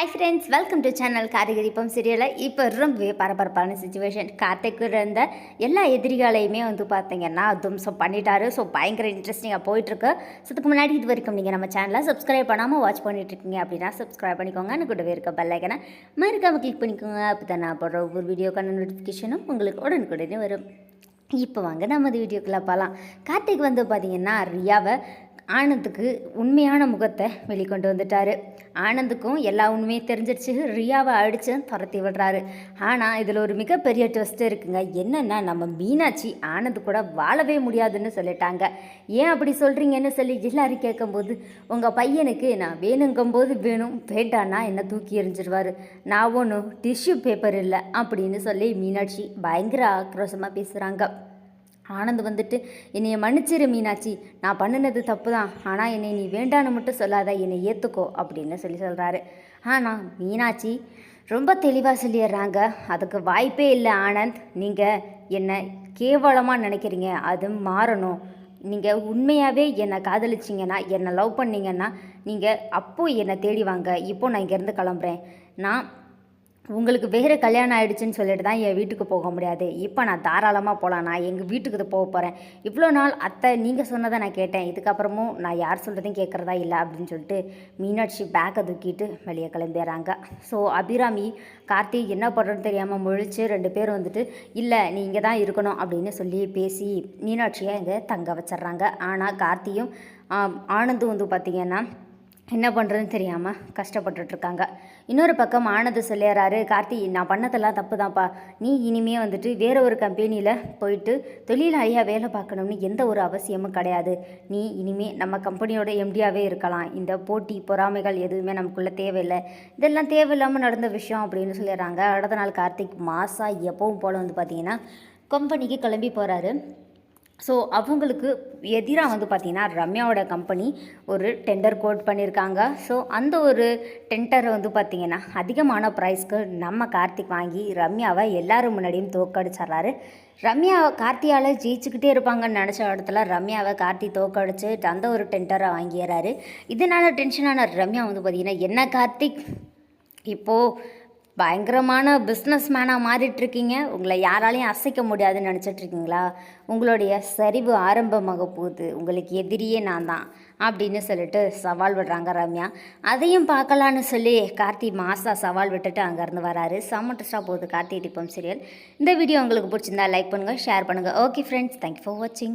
Hi friends, welcome to channel Karthigai சீரியலில் இப்போ ரொம்பவே பரபரப்பான சுச்சுவேஷன். கார்த்திக்கு இருந்த எல்லா எதிரிகளையுமே பார்த்தீங்கன்னா தும்சம் பண்ணிட்டாரு. ஸோ பயங்கர இன்ட்ரெஸ்டிங்காக போயிட்டுருக்கு. ஸோ இதுக்கு முன்னாடி இது வரைக்கும் நீங்கள் நம்ம சேனலை சப்ஸ்கிரைப் பண்ணாமல் வாட்ச் பண்ணிட்டுருக்கீங்க அப்படின்னா சப்ஸ்கிரைப் பண்ணிக்கோங்க. எனக்கு கூடவே இருக்க பெல்லைக்கனை மறக்காமல் கிளிக் பண்ணிக்கோங்க. அப்போ தான் நான் போடுற ஒவ்வொரு வீடியோக்கான நோட்டிஃபிகேஷனும் உங்களுக்கு உடனுக்குடனே வரும். இப்போ வாங்க நம்ம அந்த வீடியோக்குள்ளே போகலாம். கார்த்திக் பார்த்தீங்கன்னா ரியாவை ஆனந்துக்கு உண்மையான முகத்தை வெளிக்கொண்டு வந்துட்டார். ஆனந்துக்கும் எல்லா உண்மையும் தெரிஞ்சிருச்சு. ரியாவை அடித்து துரத்தி விடுறாரு. ஆனால் இதில் ஒரு மிகப்பெரிய ட்விஸ்ட் இருக்குங்க. என்னென்னா நம்ம மீனாட்சி ஆனந்து கூட வாழவே முடியாதுன்னு சொல்லிட்டாங்க. ஏன் அப்படி சொல்கிறீங்கன்னு சொல்லி எல்லாரும் கேட்கும்போது, உங்கள் பையனுக்கு நான் வேணுங்கும்போது வேணும், வேண்டான்னா என்னை தூக்கி எறிஞ்சிடுவார், நான் ஒன்றும் டிஷ்யூ பேப்பர் இல்லை அப்படின்னு சொல்லி மீனாட்சி பயங்கர ஆக்ரோஷமாக பேசுகிறாங்க. ஆனந்த் என்னையை மன்னிச்சிரு மீனாட்சி, நான் பண்ணினது தப்பு தான், ஆனால் என்னை நீ வேண்டான்னு மட்டும் சொல்லாத, என்னை ஏற்றுக்கோ அப்படின்னு சொல்கிறாரு. ஆனால் மீனாட்சி ரொம்ப தெளிவாக சொல்லிடுறாங்க, அதுக்கு வாய்ப்பே இல்லை ஆனந்த், நீங்கள் என்னை கேவலமாக நினைக்கிறீங்க, அது மாறணும். நீங்கள் உண்மையாகவே என்னை காதலிச்சிங்கன்னா, என்னை லவ் பண்ணிங்கன்னா நீங்கள் அப்போது என்னை தேடி வாங்க. இப்போது நான் இங்கேருந்து கிளம்புறேன். நான் உங்களுக்கு வேறு கல்யாணம் ஆகிடுச்சின்னு சொல்லிட்டு தான் என் வீட்டுக்கு போக முடியாது. இப்போ நான் தாராளமாக போகலாம், நான் எங்கள் வீட்டுக்கு போக போகிறேன். இவ்வளோ நாள் அத்தை நீங்கள் சொன்னதை நான் கேட்டேன், இதுக்கப்புறமும் நான் யார் சொல்கிறதையும் கேட்குறதா இல்லை அப்படின்னு சொல்லிட்டு மீனாட்சி பேக்கை தூக்கிட்டு வெளியே கிளம்பிடுறாங்க. ஸோ அபிராமி கார்த்திக் என்ன பண்ணுறதுன்னு தெரியாமல் முழிச்சு 2 பேரும் இல்லை நீ இங்கே தான் இருக்கணும் அப்படின்னு சொல்லி பேசி மீனாட்சியை இங்கே தங்க வச்சிட்றாங்க. ஆனால் கார்த்தியும் ஆனந்தும் பார்த்திங்கன்னா என்ன பண்ணுறதுன்னு தெரியாமல் கஷ்டப்பட்டுட்ருக்காங்க. இன்னொரு பக்கம் ஆனது சொல்லிடுறாரு, கார்த்தி நான் பண்ணதெல்லாம் தப்பு தான்ப்பா, நீ இனிமே வேறு ஒரு கம்பெனியில் போயிட்டு தொழிலாளியாக வேலை பார்க்கணும்னு எந்த ஒரு அவசியமும் கிடையாது. நீ இனிமே நம்ம கம்பெனியோட எம்டியாகவே இருக்கலாம். இந்த போட்டி பொறாமைகள் எதுவுமே நமக்குள்ளே தேவையில்லை, இதெல்லாம் தேவையில்லாமல் நடந்த விஷயம் அப்படின்னு சொல்லிடுறாங்க. அடுத்த நாள் கார்த்திக் மாசா எப்பவும் போல் பார்த்திங்கன்னா கம்பெனிக்கு கிளம்பி போகிறாரு. ஸோ அவங்களுக்கு எதிராக பார்த்திங்கன்னா ரம்யாவோட கம்பெனி ஒரு டெண்டர் கோட் பண்ணியிருக்காங்க. ஸோ அந்த ஒரு டெண்டரை பார்த்திங்கன்னா அதிகமான ப்ரைஸ்க்கு நம்ம கார்த்திக் வாங்கி ரம்யாவை எல்லோரும் முன்னாடியும் தோக்கடிச்சிட்றாரு. ரம்யா கார்த்தியால் ஜெயிச்சுக்கிட்டே இருப்பாங்கன்னு நினச்ச இடத்துல ரம்யாவை கார்த்தி தோக்கடிச்சு அந்த ஒரு டெண்டரை வாங்கிடுறாரு. இதனால் டென்ஷனான ரம்யா பார்த்திங்கன்னா, என்ன கார்த்திக் இப்போது பயங்கரமான பிஸ்னஸ் மேனாக மாறிட்டுருக்கீங்க, உங்களை யாராலையும் அசைக்க முடியாதுன்னு நினச்சிட்ருக்கீங்களா? உங்களுடைய சரிவு ஆரம்பமாக போகுது, உங்களுக்கு எதிரியே நான் தான் அப்படின்னு சொல்லிட்டு சவால் விடுறாங்க ரம்யா. அதையும் பார்க்கலான்னு சொல்லி கார்த்தி மாசா சவால் விட்டுட்டு அங்கேருந்து வராரு. சமட்டஸ்டாக போகுது கார்த்தி தீபம் சீரியல். இந்த வீடியோ உங்களுக்கு பிடிச்சிருந்தா லைக் பண்ணுங்கள், ஷேர் பண்ணுங்கள். ஓகே ஃப்ரெண்ட்ஸ், தேங்க்யூ ஃபார் வாட்சிங்.